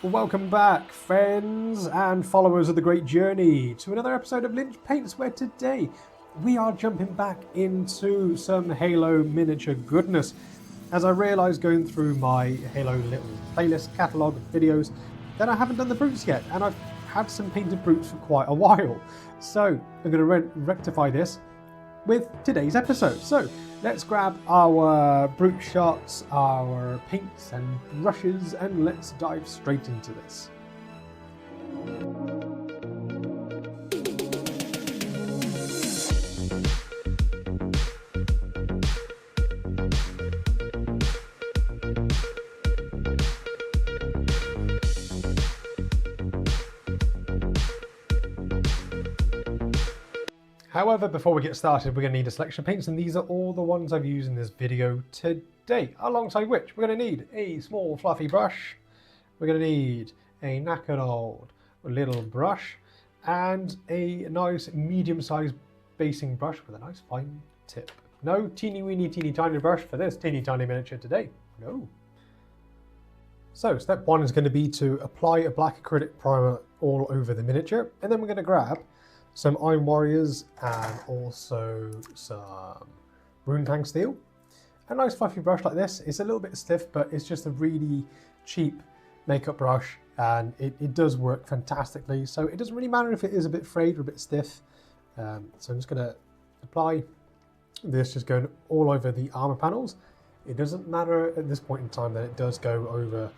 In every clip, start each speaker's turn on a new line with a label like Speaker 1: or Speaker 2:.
Speaker 1: Welcome back, friends and followers of the Great Journey, to another episode of Lynch Paints, where today we are jumping back into some Halo miniature goodness. As I realised going through my Halo little playlist catalogue of videos that I haven't done the brutes yet, and I've had some painted brutes for quite a while. So I'm going to rectify this with today's episode. So let's grab our brute shots, our paints and brushes, and let's dive straight into this. However, before we get started, we're going to need a selection of paints, and these are all the ones I've used in this video today, alongside which we're going to need a small fluffy brush, we're going to need a knackered old little brush, and a nice medium-sized basing brush with a nice fine tip. No teeny weeny teeny tiny brush for this teeny tiny miniature today, no. So step one is going to be to apply a black acrylic primer all over the miniature, and then we're going to grab some Iron Warriors and also some Runetang Steel. A nice fluffy brush like this. It's a little bit stiff, but it's just a really cheap makeup brush, and it does work fantastically. So it doesn't really matter if it is a bit frayed or a bit stiff. So I'm just going to apply this, just going all over the armor panels. It doesn't matter at this point in time that it does go over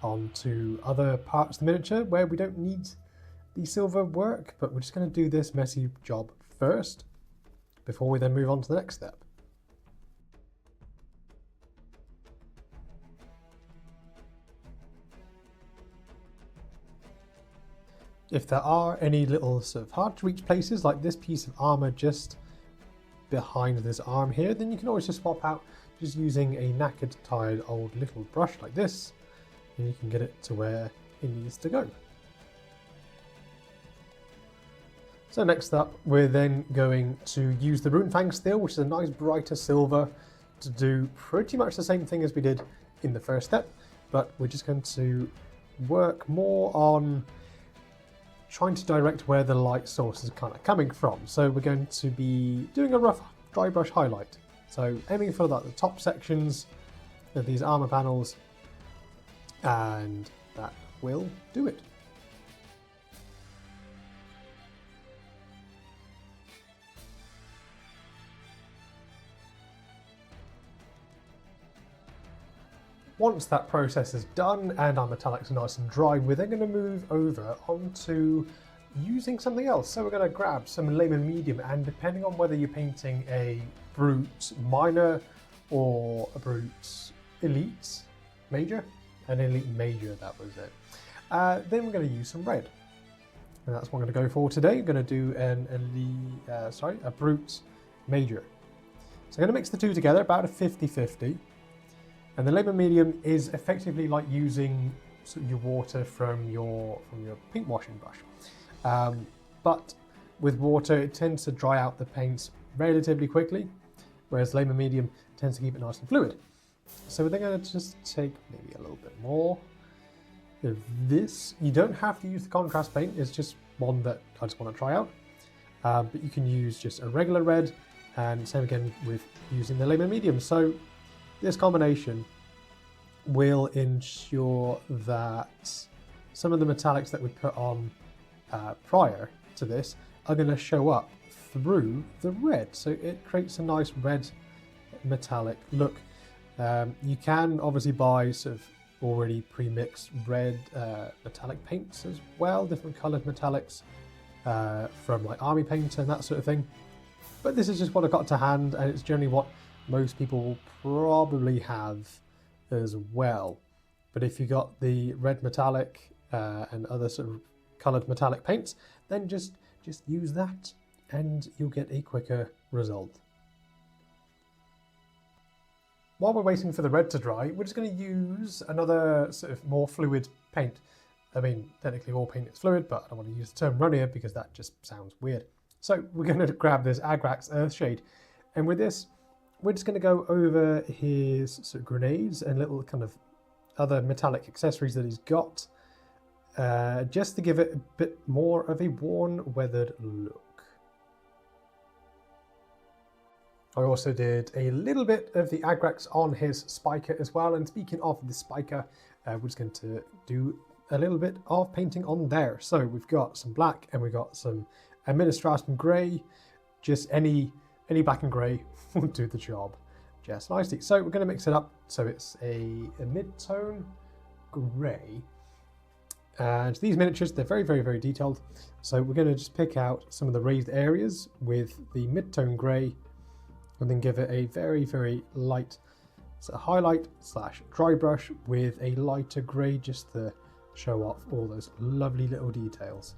Speaker 1: onto other parts of the miniature where we don't need the silver work, but we're just going to do this messy job first before we then move on to the next step. If there are any little sort of hard to reach places like this piece of armor just behind this arm here, then you can always just swap out just using a knackered tired old little brush like this, and you can get it to where it needs to go. So next up, we're then going to use the Runetang Steel, which is a nice brighter silver, to do pretty much the same thing as we did in the first step, but we're just going to work more on trying to direct where the light source is kind of coming from. So we're going to be doing a rough dry brush highlight. So aiming for like the top sections of these armor panels, and that will do it. Once that process is done and our metallics are nice and dry, we're then going to move over onto using something else. So we're going to grab some layman medium, and depending on whether you're painting a brute minor or a brute elite major, an elite major, that was it. Then we're going to use some red, and that's what I'm going to go for today. I'm going to do a brute major. So I'm going to mix the two together, about a 50-50. And the layman medium is effectively like using sort of your water from your paint washing brush. But with water, it tends to dry out the paints relatively quickly, whereas layman medium tends to keep it nice and fluid. So we're then going to just take maybe a little bit more of this. You don't have to use the contrast paint, it's just one that I just want to try out. But you can use just a regular red, and same again with using the layman medium. So this combination will ensure that some of the metallics that we put on prior to this are going to show up through the red. So it creates a nice red metallic look. You can obviously buy sort of already pre-mixed red metallic paints as well, different coloured metallics from like Army Paint and that sort of thing. But this is just what I got to hand, and it's generally what most people will probably have as well. But if you got the red metallic and other sort of coloured metallic paints, then just use that and you'll get a quicker result. While we're waiting for the red to dry, we're just going to use another sort of more fluid paint. I mean, technically all paint is fluid, but I don't want to use the term runnier because that just sounds weird. So we're going to grab this Agrax Earthshade, and with this, we're just going to go over his sort of grenades and little kind of other metallic accessories that he's got, just to give it a bit more of a worn, weathered look. I also did a little bit of the Agrax on his spiker as well. And speaking of the spiker, we're just going to do a little bit of painting on there. So we've got some black and we've got some Administratum grey. Just any black and grey will do the job just nicely. So we're going to mix it up so it's a mid-tone grey. And these miniatures, they're very, very, very detailed. So we're going to just pick out some of the raised areas with the mid-tone grey and then give it a very, very light highlight / dry brush with a lighter grey just to show off all those lovely little details.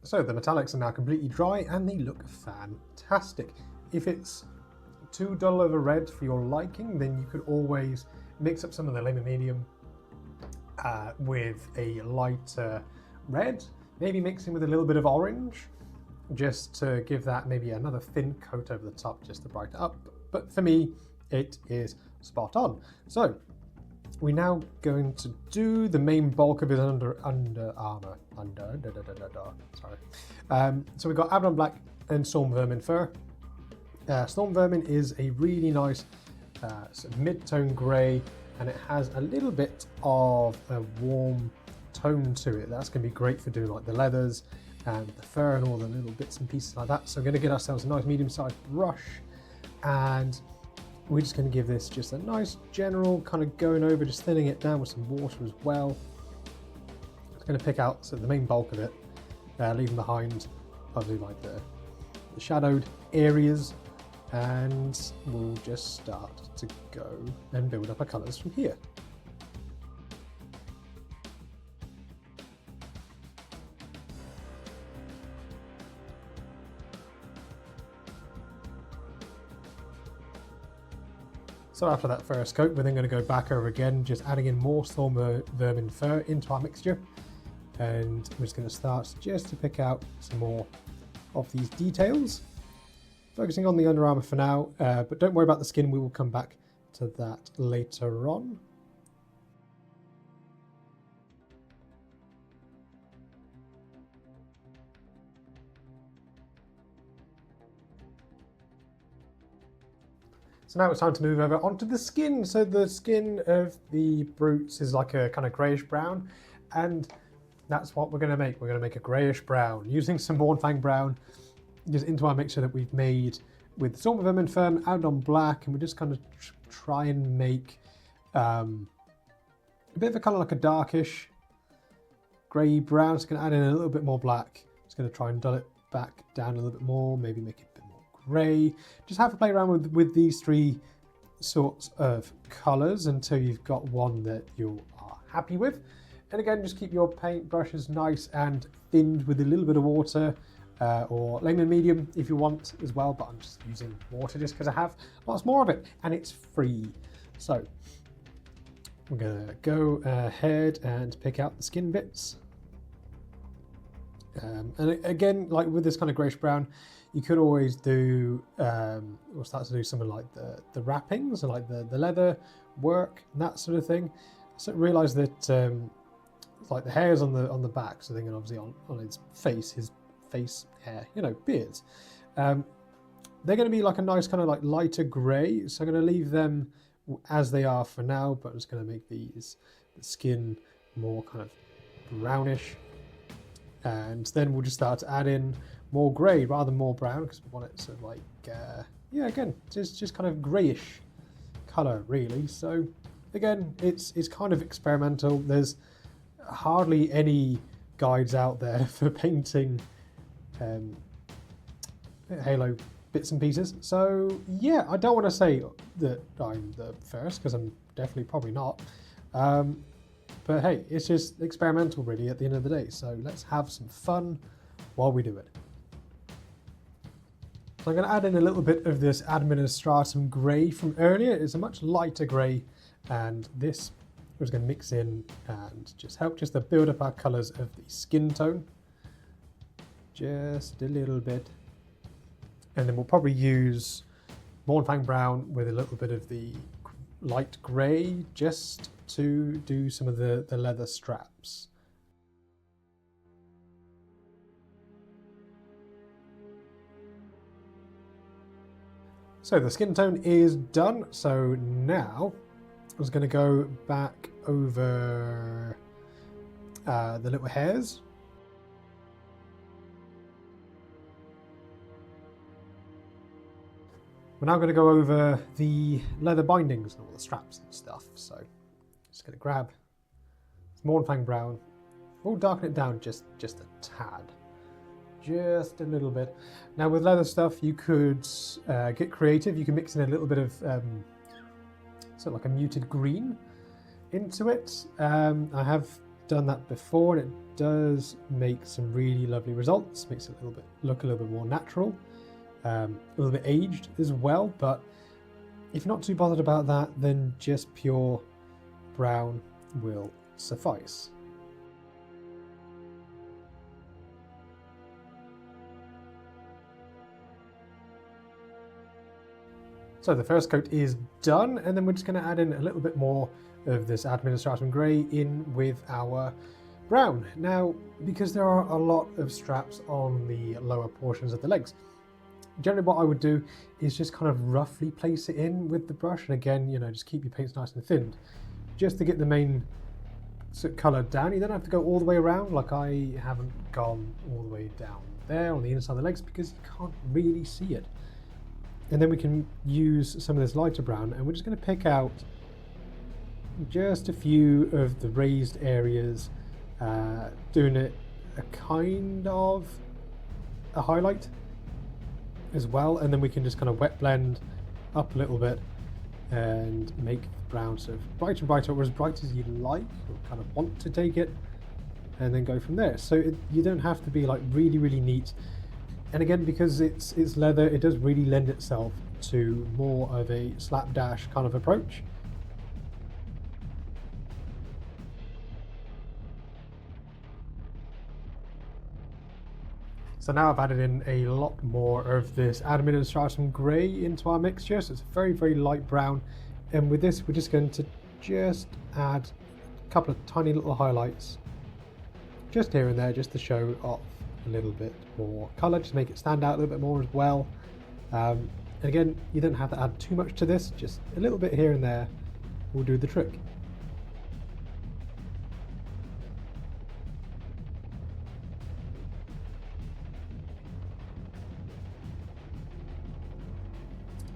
Speaker 1: So the metallics are now completely dry and they look fantastic. If it's too dull of a red for your liking, then you could always mix up some of the lemon medium with a lighter red, maybe mixing with a little bit of orange, just to give that maybe another thin coat over the top just to brighten it up. But for me, it is spot on. So we're now going to do the main bulk of his under armor. So we've got Abaddon Black and Storm Vermin fur. Storm Vermin is a really nice sort of mid-tone grey, and it has a little bit of a warm tone to it. That's going to be great for doing like the leathers and the fur and all the little bits and pieces like that. So we're going to get ourselves a nice medium-sized brush, and we're just going to give this just a nice general kind of going over, just thinning it down with some water as well. It's going to pick out the main bulk of it, leaving behind probably like the shadowed areas, and we'll just start to go and build up our colours from here. So after that first coat, we're then going to go back over again, just adding in more Storm Vermin fur into our mixture. And we're just going to start just to pick out some more of these details. Focusing on the Under Armour for now, but don't worry about the skin, we will come back to that later on. So now it's time to move over onto the skin. So the skin of the brutes is like a kind of greyish brown, and that's what we're going to make. We're going to make a greyish brown using some Mornfang brown just into our mixture that we've made with Storm of Vermin Firm and on black, and we're just kind of try and make a bit of a colour like a darkish grey brown. Just going to add in a little bit more black. Just going to try and dull it back down a little bit more, maybe make it a bit more grey. Just have to play around with these three sorts of colours until you've got one that you are happy with. And again, just keep your paint brushes nice and thinned with a little bit of water, or lemon medium if you want as well, but I'm just using water just because I have lots more of it and it's free. So we're going to go ahead and pick out the skin bits. And again, like with this kind of greyish brown, you could always do, or start to do something like the wrappings, or like the leather work and that sort of thing. So realise that like the hairs on the back, so then obviously on his face hair, you know, beards. They're going to be like a nice kind of like lighter grey, so I'm going to leave them as they are for now, but I'm just going to make the skin more kind of brownish. And then we'll just start to add in more grey rather than more brown, because we want it sort of like, yeah, again, just kind of greyish colour really. So again, it's kind of experimental. There's hardly any guides out there for painting Halo bits and pieces. So yeah, I don't want to say that I'm the first, because I'm definitely probably not. But hey, it's just experimental really at the end of the day. So let's have some fun while we do it. So I'm going to add in a little bit of this Administratum grey from earlier. It's a much lighter grey, and this We're just going to mix in and just help just to build up our colours of the skin tone. Just a little bit. And then we'll probably use Mornfang Brown with a little bit of the light grey just to do some of the leather straps. So the skin tone is done. So now I was going to go back over the little hairs. We're now going to go over the leather bindings and all the straps and stuff. So just going to grab some Mornfang Brown. We'll darken it down just a tad. Just a little bit. Now with leather stuff, you could get creative. You can mix in a little bit of sort of like a muted green into it. I have done that before, and it does make some really lovely results. Makes it look a little bit more natural, a little bit aged as well. But if you're not too bothered about that, then just pure brown will suffice. So the first coat is done, and then we're just going to add in a little bit more of this administration grey in with our brown. Now, because there are a lot of straps on the lower portions of the legs, generally what I would do is just kind of roughly place it in with the brush, and again, you know, just keep your paints nice and thinned, just to get the main colour down. You don't have to go all the way around, like I haven't gone all the way down there on the inside of the legs because you can't really see it. And then we can use some of this lighter brown, and we're just going to pick out just a few of the raised areas, doing it a kind of a highlight as well, and then we can just kind of wet blend up a little bit and make the brown sort of brighter and brighter, or as bright as you like or kind of want to take it, and then go from there. So you don't have to be like really neat. And again, because it's leather, it does really lend itself to more of a slapdash kind of approach. So now I've added in a lot more of this administration grey into our mixture. So it's a very light brown. And with this, we're just going to just add a couple of tiny little highlights just here and there, just to show off a little bit more colour, just make it stand out a little bit more as well. And again, you don't have to add too much to this, just a little bit here and there will do the trick.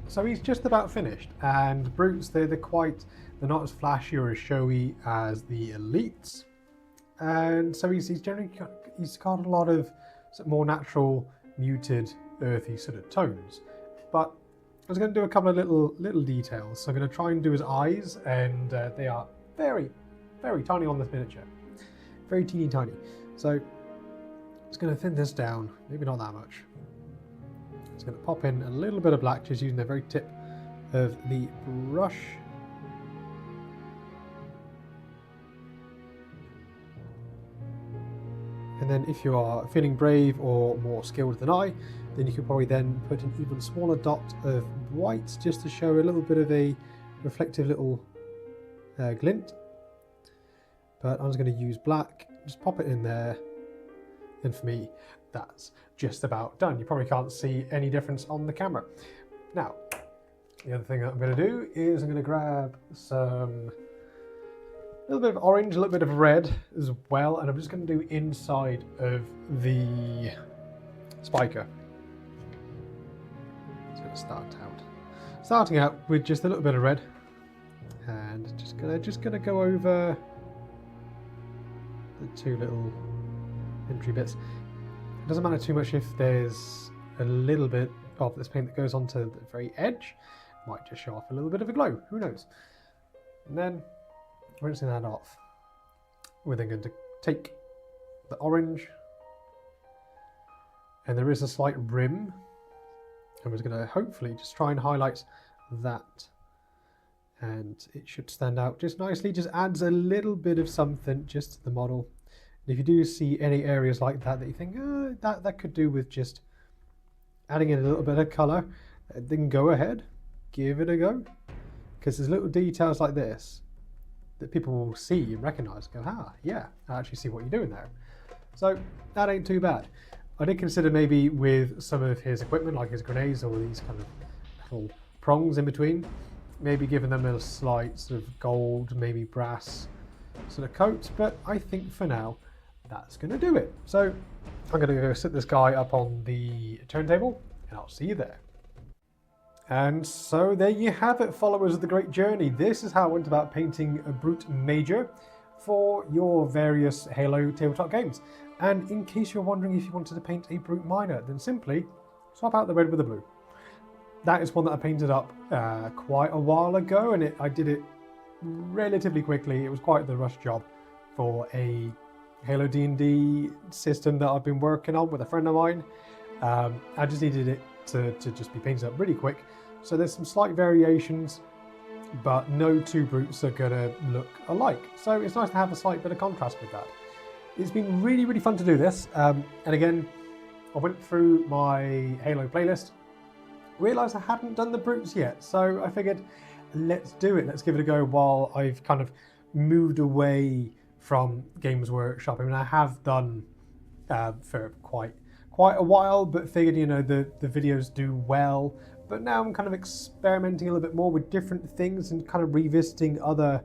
Speaker 1: So he's just about finished, and Brutes, they're not as flashy or as showy as the Elites. And so he's got a lot of sort of more natural, muted, earthy sort of tones. But I was going to do a couple of little details. So I'm going to try and do his eyes, and they are very tiny on this miniature, very teeny tiny. So I'm just going to thin this down, maybe not that much. Just going to pop in a little bit of black, just using the very tip of the brush. And then if you are feeling brave or more skilled than I, then you could probably then put an even smaller dot of white just to show a little bit of a reflective little glint. But I'm just going to use black, just pop it in there. And for me, that's just about done. You probably can't see any difference on the camera. Now, the other thing that I'm going to do is I'm going to grab some a little bit of orange, a little bit of red as well, and I'm just going to do inside of the spiker. It's going to starting out with just a little bit of red, and just gonna go over the two little entry bits. It doesn't matter too much if there's a little bit of this paint that goes onto the very edge. Might just show off a little bit of a glow. Who knows? And then rinsing that off, we're then going to take the orange, and there is a slight rim, and we're going to hopefully just try and highlight that and it should stand out just nicely. Just adds a little bit of something just to the model. And if you do see any areas like that that you think, oh, that could do with just adding in a little bit of color, then go ahead, give it a go, because there's little details like this that people will see and recognize and go, ah, yeah, I actually see what you're doing there. So that ain't too bad. I did consider maybe with some of his equipment, like his grenades or these kind of little prongs in between, maybe giving them a slight sort of gold, maybe brass sort of coat, but I think for now that's going to do it. So I'm going to go sit this guy up on the turntable, and I'll see you there. And so there you have it, followers of the Great Journey. This is how I went about painting a Brute Major for your various Halo tabletop games. And in case you're wondering if you wanted to paint a Brute Minor, then simply swap out the red with the blue. That is one that I painted up quite a while ago, and I did it relatively quickly. It was quite the rush job for a Halo D&D system that I've been working on with a friend of mine. I just needed it to just be painted up really quick. So there's some slight variations, but no two brutes are going to look alike. So it's nice to have a slight bit of contrast with that. It's been really, really fun to do this. And again, I went through my Halo playlist, realised I hadn't done the brutes yet. So I figured, let's do it. Let's give it a go while I've kind of moved away from Games Workshop. I mean, I have done for quite a while, but figured, you know, the videos do well. But now I'm kind of experimenting a little bit more with different things and kind of revisiting other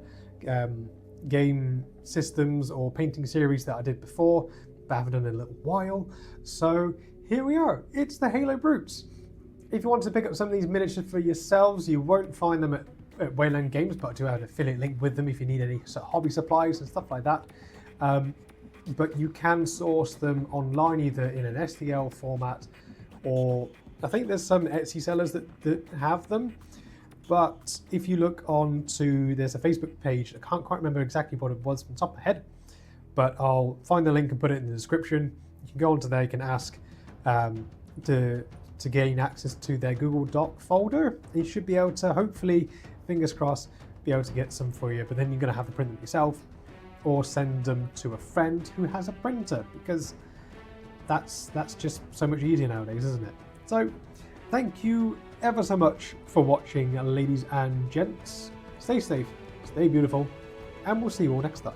Speaker 1: game systems or painting series that I did before, but I haven't done in a little while. So here we are. It's the Halo Brutes. If you want to pick up some of these miniatures for yourselves, you won't find them at Wayland Games, but I do have an affiliate link with them if you need any sort of hobby supplies and stuff like that. But you can source them online either in an STL format, or I think there's some Etsy sellers that have them. But if you look there's a Facebook page, I can't quite remember exactly what it was from the top of my head, but I'll find the link and put it in the description. You can go onto there, you can ask to gain access to their Google Doc folder. You should be able to, hopefully, fingers crossed, be able to get some for you, but then you're going to have to print them yourself or send them to a friend who has a printer, because that's just so much easier nowadays, isn't it? So thank you ever so much for watching, ladies and gents. Stay safe, stay beautiful, and we'll see you all next time.